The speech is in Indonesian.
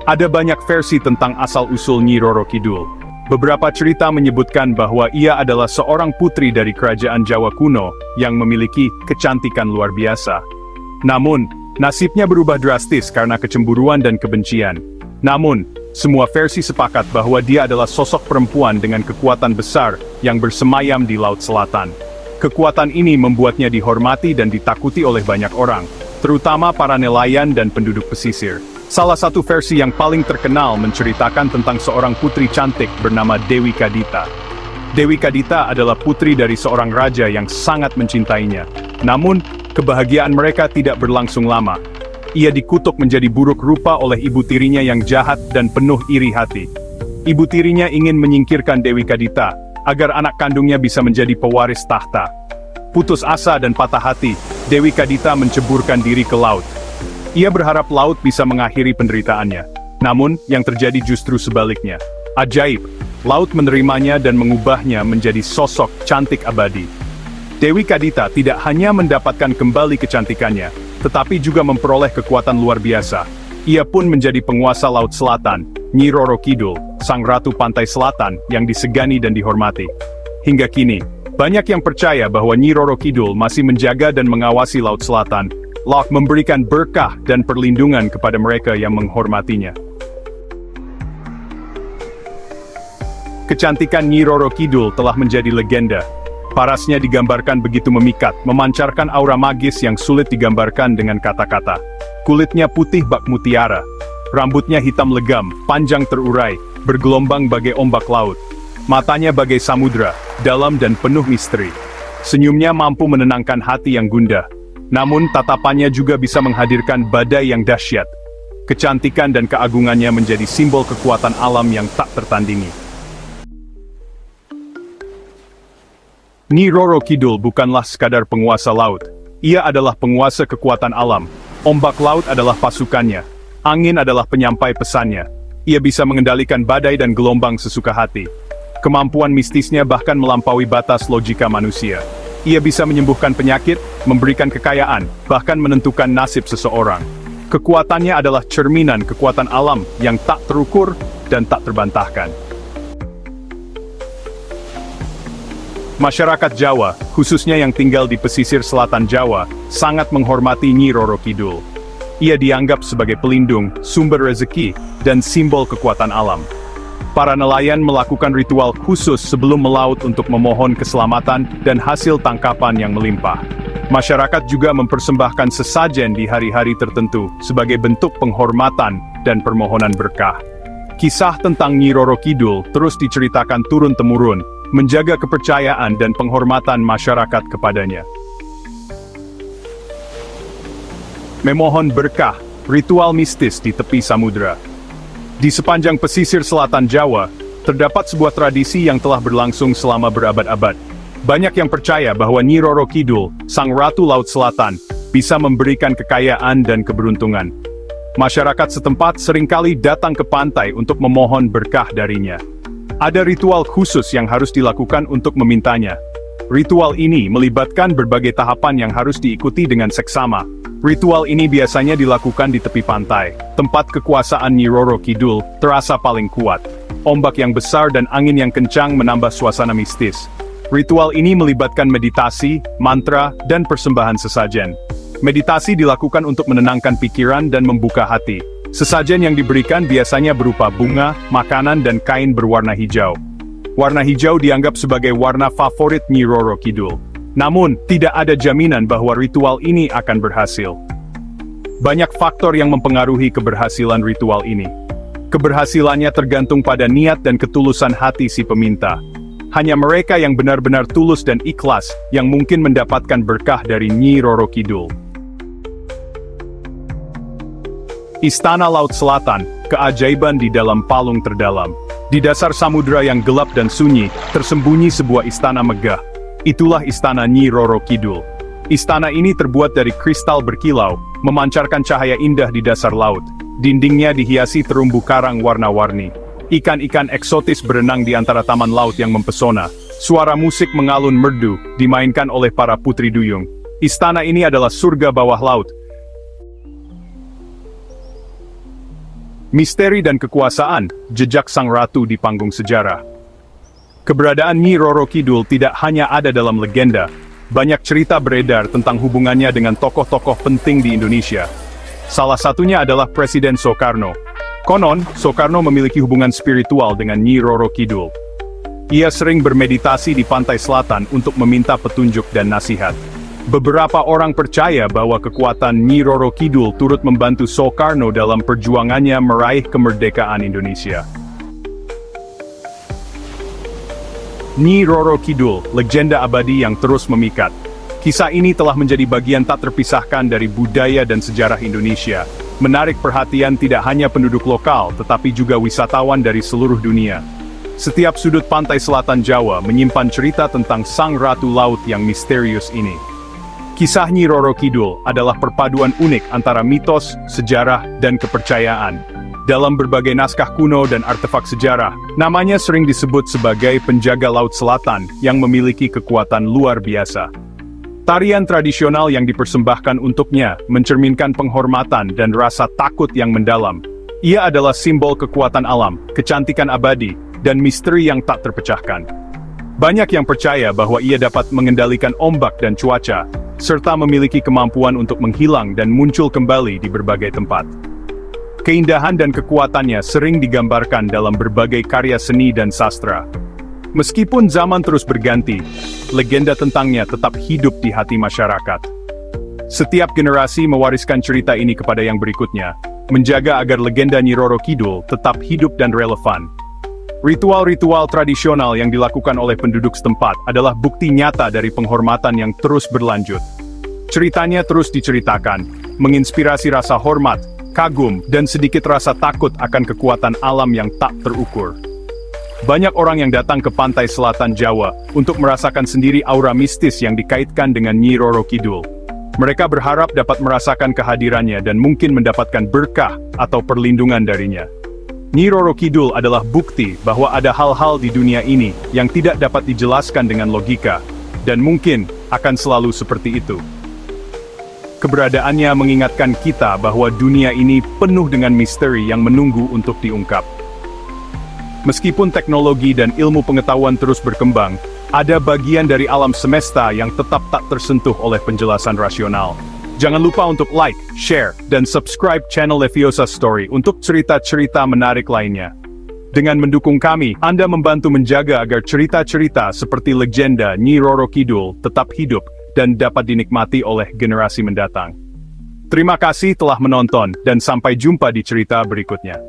Ada banyak versi tentang asal-usul Nyi Roro Kidul. Beberapa cerita menyebutkan bahwa ia adalah seorang putri dari kerajaan Jawa kuno yang memiliki kecantikan luar biasa. Namun, nasibnya berubah drastis karena kecemburuan dan kebencian. Namun, semua versi sepakat bahwa dia adalah sosok perempuan dengan kekuatan besar yang bersemayam di Laut Selatan. Kekuatan ini membuatnya dihormati dan ditakuti oleh banyak orang, terutama para nelayan dan penduduk pesisir. Salah satu versi yang paling terkenal menceritakan tentang seorang putri cantik bernama Dewi Kadita. Dewi Kadita adalah putri dari seorang raja yang sangat mencintainya. Namun, kebahagiaan mereka tidak berlangsung lama. Ia dikutuk menjadi buruk rupa oleh ibu tirinya yang jahat dan penuh iri hati. Ibu tirinya ingin menyingkirkan Dewi Kadita, agar anak kandungnya bisa menjadi pewaris tahta. Putus asa dan patah hati, Dewi Kadita menceburkan diri ke laut. Ia berharap laut bisa mengakhiri penderitaannya. Namun, yang terjadi justru sebaliknya. Ajaib, laut menerimanya dan mengubahnya menjadi sosok cantik abadi. Dewi Kadita tidak hanya mendapatkan kembali kecantikannya, tetapi juga memperoleh kekuatan luar biasa. Ia pun menjadi penguasa Laut Selatan, Nyi Roro Kidul, sang ratu pantai selatan yang disegani dan dihormati. Hingga kini, banyak yang percaya bahwa Nyi Roro Kidul masih menjaga dan mengawasi Laut Selatan, memberikan berkah dan perlindungan kepada mereka yang menghormatinya. Kecantikan Nyi Roro Kidul telah menjadi legenda. Parasnya digambarkan begitu memikat, memancarkan aura magis yang sulit digambarkan dengan kata-kata. Kulitnya putih bak mutiara, rambutnya hitam legam, panjang terurai, bergelombang bagai ombak laut. Matanya bagai samudra, dalam dan penuh misteri. Senyumnya mampu menenangkan hati yang gundah. Namun tatapannya juga bisa menghadirkan badai yang dahsyat. Kecantikan dan keagungannya menjadi simbol kekuatan alam yang tak tertandingi. Nyi Roro Kidul bukanlah sekadar penguasa laut. Ia adalah penguasa kekuatan alam. Ombak laut adalah pasukannya. Angin adalah penyampai pesannya. Ia bisa mengendalikan badai dan gelombang sesuka hati. Kemampuan mistisnya bahkan melampaui batas logika manusia. Ia bisa menyembuhkan penyakit, memberikan kekayaan, bahkan menentukan nasib seseorang. Kekuatannya adalah cerminan kekuatan alam yang tak terukur dan tak terbantahkan. Masyarakat Jawa, khususnya yang tinggal di pesisir selatan Jawa, sangat menghormati Nyi Roro Kidul. Ia dianggap sebagai pelindung, sumber rezeki, dan simbol kekuatan alam. Para nelayan melakukan ritual khusus sebelum melaut untuk memohon keselamatan dan hasil tangkapan yang melimpah. Masyarakat juga mempersembahkan sesajen di hari-hari tertentu sebagai bentuk penghormatan dan permohonan berkah. Kisah tentang Nyi Roro Kidul terus diceritakan turun-temurun, menjaga kepercayaan dan penghormatan masyarakat kepadanya. Memohon berkah, ritual mistis di tepi samudra. Di sepanjang pesisir selatan Jawa, terdapat sebuah tradisi yang telah berlangsung selama berabad-abad. Banyak yang percaya bahwa Nyi Roro Kidul, sang ratu Laut Selatan, bisa memberikan kekayaan dan keberuntungan. Masyarakat setempat seringkali datang ke pantai untuk memohon berkah darinya. Ada ritual khusus yang harus dilakukan untuk memintanya. Ritual ini melibatkan berbagai tahapan yang harus diikuti dengan seksama. Ritual ini biasanya dilakukan di tepi pantai, tempat kekuasaan Nyi Roro Kidul terasa paling kuat. Ombak yang besar dan angin yang kencang menambah suasana mistis. Ritual ini melibatkan meditasi, mantra, dan persembahan sesajen. Meditasi dilakukan untuk menenangkan pikiran dan membuka hati. Sesajen yang diberikan biasanya berupa bunga, makanan, dan kain berwarna hijau. Warna hijau dianggap sebagai warna favorit Nyi Roro Kidul. Namun, tidak ada jaminan bahwa ritual ini akan berhasil. Banyak faktor yang mempengaruhi keberhasilan ritual ini. Keberhasilannya tergantung pada niat dan ketulusan hati si peminta. Hanya mereka yang benar-benar tulus dan ikhlas yang mungkin mendapatkan berkah dari Nyi Roro Kidul. Istana Laut Selatan, keajaiban di dalam palung terdalam. Di dasar samudra yang gelap dan sunyi, tersembunyi sebuah istana megah. Itulah istana Nyi Roro Kidul. Istana ini terbuat dari kristal berkilau, memancarkan cahaya indah di dasar laut. Dindingnya dihiasi terumbu karang warna-warni. Ikan-ikan eksotis berenang di antara taman laut yang mempesona. Suara musik mengalun merdu, dimainkan oleh para putri duyung. Istana ini adalah surga bawah laut. Misteri dan kekuasaan, jejak sang ratu di panggung sejarah. Keberadaan Nyi Roro Kidul tidak hanya ada dalam legenda, banyak cerita beredar tentang hubungannya dengan tokoh-tokoh penting di Indonesia. Salah satunya adalah Presiden Soekarno. Konon, Soekarno memiliki hubungan spiritual dengan Nyi Roro Kidul. Ia sering bermeditasi di pantai selatan untuk meminta petunjuk dan nasihat. Beberapa orang percaya bahwa kekuatan Nyi Roro Kidul turut membantu Soekarno dalam perjuangannya meraih kemerdekaan Indonesia. Nyi Roro Kidul, legenda abadi yang terus memikat. Kisah ini telah menjadi bagian tak terpisahkan dari budaya dan sejarah Indonesia, menarik perhatian tidak hanya penduduk lokal tetapi juga wisatawan dari seluruh dunia. Setiap sudut pantai selatan Jawa menyimpan cerita tentang sang ratu laut yang misterius ini. Kisah Nyi Roro Kidul adalah perpaduan unik antara mitos, sejarah, dan kepercayaan. Dalam berbagai naskah kuno dan artefak sejarah, namanya sering disebut sebagai penjaga laut selatan yang memiliki kekuatan luar biasa. Tarian tradisional yang dipersembahkan untuknya mencerminkan penghormatan dan rasa takut yang mendalam. Ia adalah simbol kekuatan alam, kecantikan abadi, dan misteri yang tak terpecahkan. Banyak yang percaya bahwa ia dapat mengendalikan ombak dan cuaca, serta memiliki kemampuan untuk menghilang dan muncul kembali di berbagai tempat. Keindahan dan kekuatannya sering digambarkan dalam berbagai karya seni dan sastra. Meskipun zaman terus berganti, legenda tentangnya tetap hidup di hati masyarakat. Setiap generasi mewariskan cerita ini kepada yang berikutnya, menjaga agar legenda Nyi Roro Kidul tetap hidup dan relevan. Ritual-ritual tradisional yang dilakukan oleh penduduk setempat adalah bukti nyata dari penghormatan yang terus berlanjut. Ceritanya terus diceritakan, menginspirasi rasa hormat, kagum, dan sedikit rasa takut akan kekuatan alam yang tak terukur. Banyak orang yang datang ke pantai selatan Jawa untuk merasakan sendiri aura mistis yang dikaitkan dengan Nyi Roro Kidul. Mereka berharap dapat merasakan kehadirannya dan mungkin mendapatkan berkah atau perlindungan darinya. Nyi Roro Kidul adalah bukti bahwa ada hal-hal di dunia ini yang tidak dapat dijelaskan dengan logika, dan mungkin akan selalu seperti itu. Keberadaannya mengingatkan kita bahwa dunia ini penuh dengan misteri yang menunggu untuk diungkap. Meskipun teknologi dan ilmu pengetahuan terus berkembang, ada bagian dari alam semesta yang tetap tak tersentuh oleh penjelasan rasional. Jangan lupa untuk like, share, dan subscribe channel Leviosa Story untuk cerita-cerita menarik lainnya. Dengan mendukung kami, Anda membantu menjaga agar cerita-cerita seperti legenda Nyi Roro Kidul tetap hidup dan dapat dinikmati oleh generasi mendatang. Terima kasih telah menonton dan sampai jumpa di cerita berikutnya.